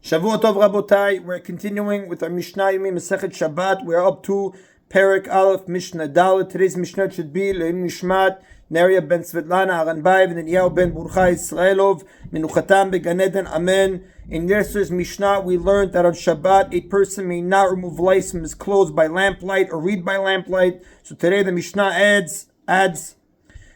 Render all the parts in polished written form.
Shavua Tov Rabotai, we're continuing with our Mishna Yomi Masechet Shabbat. We're up to Perek Aleph Mishnah Dalet. Today's Mishnah should be Le'im Nishmat Neria ben Svetlana Aranbayev and Eliyahu ben Burcha Israelov Menuchatam Began Eden Amen. In yesterday's Mishnah, we learned that on Shabbat, a person may not remove lice from his clothes by lamplight or read by lamplight. So today the Mishnah adds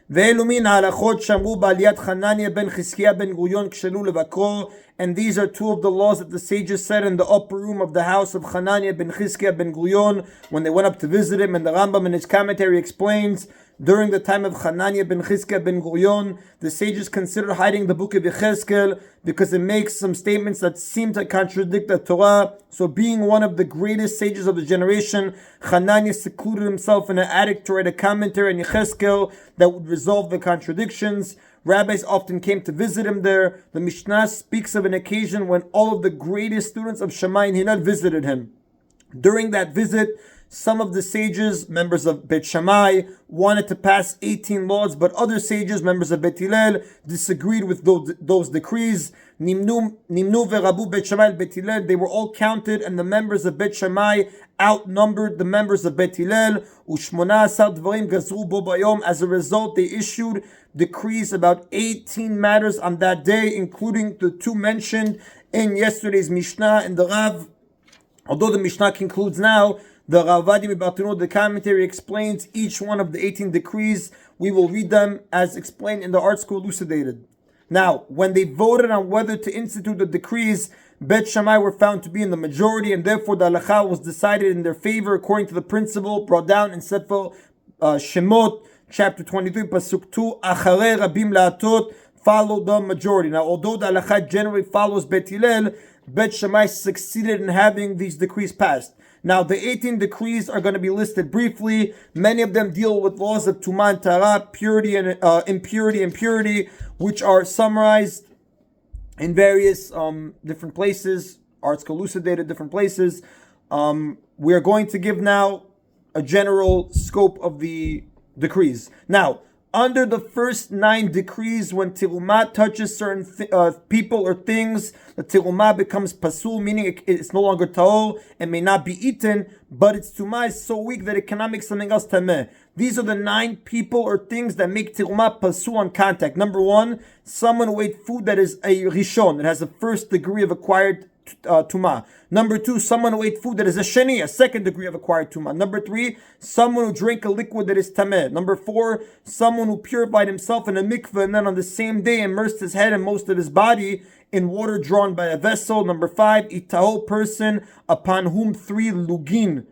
ואלו מן ההלכות שאמרו בעליית חנניה בן חזקיה בן גוריון כשלו לבקרו, and these are two of the laws that the sages said in the upper room of the house of Hananiah ben Chizkiah ben Gurion when they went up to visit him. And the Rambam in his commentary explains, during the time of Hananiah ben Chizkiah ben Gurion, the sages considered hiding the book of Yechezkel because it makes some statements that seem to contradict the Torah. So being one of the greatest sages of the generation, Hananiah secluded himself in an attic to write a commentary on Yechezkel that would resolve the contradictions. Rabbis often came to visit him there. The Mishnah speaks of an occasion when all of the greatest students of Shammai and Hinad visited him. During that visit, some of the sages, members of Bet Shammai, wanted to pass 18 laws, but other sages, members of Bet Hillel, disagreed with those decrees. Nimnu verabu Bet Shammai Bet Hillel, they were all counted, and the members of Bet Shammai outnumbered the members of Bet Hillel. Ushmona asar dvarim gazru bo bayom. As a result, they issued decrees about 18 matters on that day, including the two mentioned in yesterday's Mishnah and the Rav. Although the Mishnah concludes now, the Rav Netanel, the commentary, explains each one of the 18 decrees. We will read them as explained in the Art School Elucidated. Now, when they voted on whether to institute the decrees, Bet Shammai were found to be in the majority, and therefore the halacha was decided in their favor according to the principle brought down in Sefer Shemot, chapter 23, pasuk 2, Acharei Rabim La'atot, follow the majority. Now, although the halacha generally follows Bet Hillel, Bet Shammai succeeded in having these decrees passed. Now, the 18 decrees are going to be listed briefly. Many of them deal with laws of Tumah and Tara, purity and impurity, which are summarized in various different places. Arts elucidated different places. We are going to give now a general scope of the decrees. Now, under the first 9 decrees, when tirumah touches certain people or things, the tirumah becomes pasul, meaning it's no longer ta'or and may not be eaten, but its tumah is so weak that it cannot make something else tameh. These are the 9 people or things that make tirumah pasul on contact. Number 1, someone who ate food that is a rishon, that has a first degree of acquired tumah. Number 2, someone who ate food that is a sheni, a second degree of acquired tumah. Number 3, someone who drank a liquid that is tameh. Number 4, someone who purified himself in a mikveh and then on the same day immersed his head and most of his body in water drawn by a vessel. Number 5, itaho, person upon whom 3 lugin,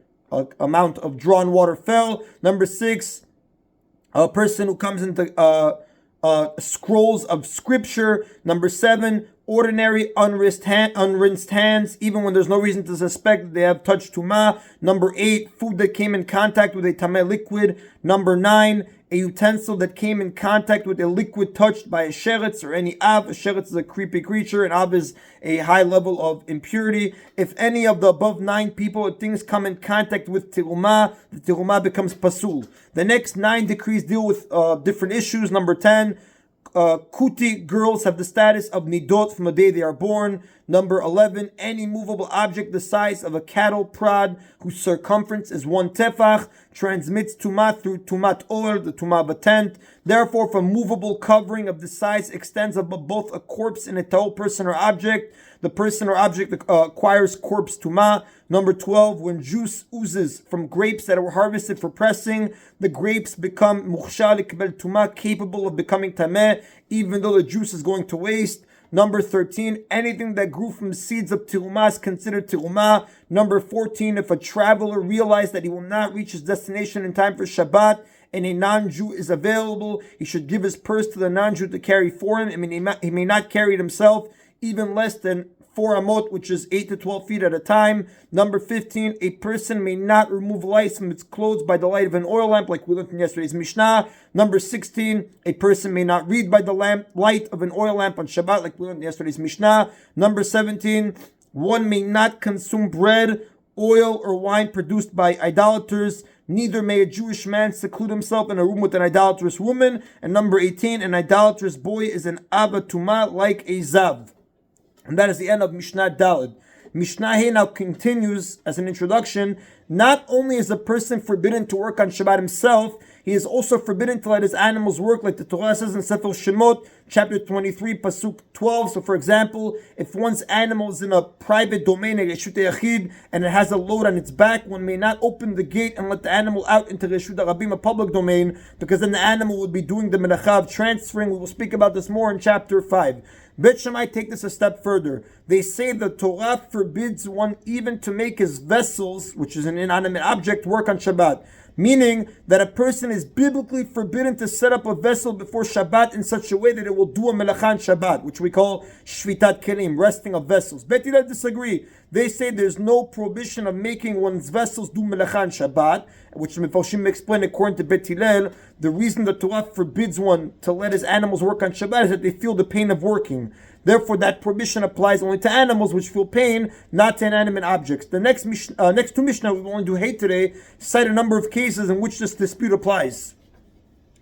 amount of drawn water, fell. Number 6, a person who comes into scrolls of scripture. Number 7, ordinary unrinsed hands, even when there's no reason to suspect that they have touched tumah. Number 8, food that came in contact with a tameh liquid. Number 9, a utensil that came in contact with a liquid touched by a sheretz or any av. A sheretz is a creepy creature, and av is a high level of impurity. If any of the above 9 people or things come in contact with tirumah, the tirumah becomes pasul. The next 9 decrees deal with different issues. Number 10, kuti, girls have the status of nidot from the day they are born. Number 11, any movable object the size of a cattle prod whose circumference is 1 tefach transmits tumah through tumat oil, the tumah of a tent. Therefore, if a movable covering of the size extends above both a corpse and a ta'or person or object, the person or object acquires corpse tumah. Number 12, when juice oozes from grapes that were harvested for pressing, the grapes become mukhshal likbel tumah, capable of becoming tameh, even though the juice is going to waste. Number 13, anything that grew from seeds of tirumah is considered tirumah. Number 14, if a traveler realized that he will not reach his destination in time for Shabbat and a non-Jew is available, he should give his purse to the non-Jew to carry for him. I mean, he may not carry it himself, even less than 4 amot, which is 8 to 12 feet at a time. Number 15, a person may not remove lice from its clothes by the light of an oil lamp, like we learned in yesterday's Mishnah. Number 16, a person may not read by the light of an oil lamp on Shabbat, like we learned in yesterday's Mishnah. Number 17, one may not consume bread, oil, or wine produced by idolaters. Neither may a Jewish man seclude himself in a room with an idolatrous woman. And number 18, an idolatrous boy is an abba tumah, like a zav. And that is the end of Mishnah Daled. Mishnah He now continues as an introduction. Not only is a person forbidden to work on Shabbat himself, he is also forbidden to let his animals work, like the Torah says in Sefer Shemot, chapter 23, pasuk 12. So for example, if one's animal is in a private domain, a Reshut Yachid, and it has a load on its back, one may not open the gate and let the animal out into Reshut Rabim, a public domain, because then the animal would be doing the melacha of transferring. We will speak about this more in chapter 5. Bet Shammai take this a step further. They say the Torah forbids one even to make his vessels, which is an inanimate object, work on Shabbat. Meaning that a person is biblically forbidden to set up a vessel before Shabbat in such a way that it will do a melacha on Shabbat, which we call shvitat kelim, resting of vessels. Bet Hillel disagree. They say there's no prohibition of making one's vessels do melacha on Shabbat, which the Mefarshim explain according to Bet Hillel. The reason the Torah forbids one to let his animals work on Shabbat is that they feel the pain of working. Therefore, that prohibition applies only to animals which feel pain, not to inanimate objects. The next two Mishnah we will only do hate today cite a number of cases in which this dispute applies.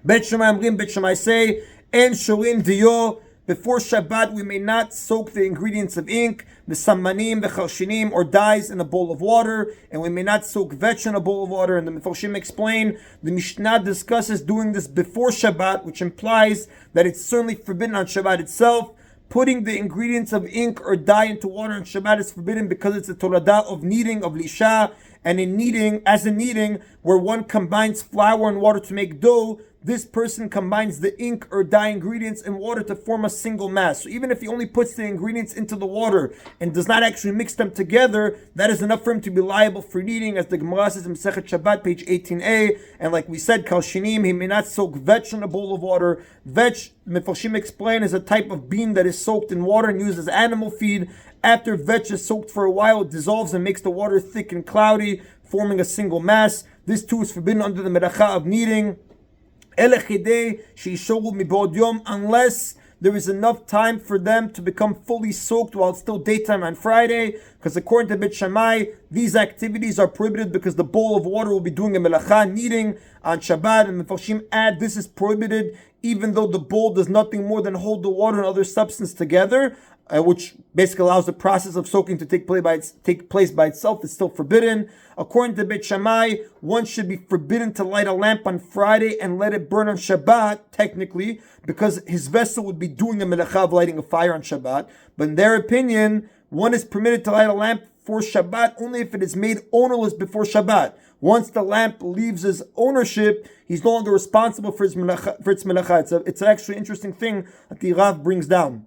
Bet Shammai say, En shorin diyo. Before Shabbat, we may not soak the ingredients of ink, the sammanim, the charshinim, or dyes in a bowl of water, and we may not soak vetch in a bowl of water. And the Mefarshim explain, the Mishnah discusses doing this before Shabbat, which implies that it's certainly forbidden on Shabbat itself. Putting the ingredients of ink or dye into water on Shabbat is forbidden because it's a toradah of kneading, of lisha, and in kneading, where one combines flour and water to make dough, this person combines the ink or dye ingredients in water to form a single mass. So even if he only puts the ingredients into the water and does not actually mix them together, that is enough for him to be liable for kneading, as the Gemara says in Masechet Shabbat, page 18a. And like we said, kal shinim, he may not soak vetch in a bowl of water. Vetch, Mefarshim explain, is a type of bean that is soaked in water and used as animal feed. After vetch is soaked for a while, it dissolves and makes the water thick and cloudy, forming a single mass. This too is forbidden under the melacha of kneading. Unless there is enough time for them to become fully soaked while it's still daytime on Friday, because according to Bet Shammai, these activities are prohibited because the bowl of water will be doing a melacha, kneading on Shabbat, and Mefarshim add this is prohibited even though the bowl does nothing more than hold the water and other substance together, which basically allows the process of soaking to take place by itself. Is still forbidden. According to Bet Shammai, one should be forbidden to light a lamp on Friday and let it burn on Shabbat, technically, because his vessel would be doing a melacha of lighting a fire on Shabbat. But in their opinion, one is permitted to light a lamp for Shabbat only if it is made ownerless before Shabbat. Once the lamp leaves his ownership, he's no longer responsible for its melacha. It's an actually interesting thing that the Rav brings down,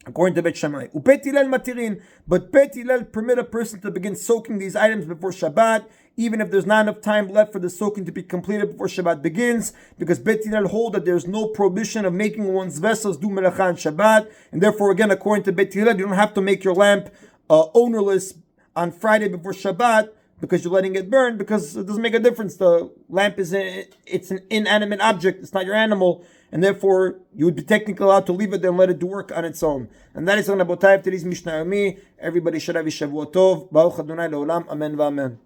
according to Bet Shammai. Bet Hillel matirin, but Bet Hillel permit a person to begin soaking these items before Shabbat, even if there's not enough time left for the soaking to be completed before Shabbat begins, because Bet Hillel hold that there's no prohibition of making one's vessels do melacha on Shabbat, and therefore, again, according to Bet Hillel, you don't have to make your lamp ownerless on Friday before Shabbat, because you're letting it burn, because it doesn't make a difference. The lamp it's an inanimate object, it's not your animal, and therefore you would be technically allowed to leave it there and let it do work on its own. And that is on Rabotai of today's Mishna Yomi. Everybody should have a Shavua Tov. Baruch Adonai Leolam. Amen v'amen.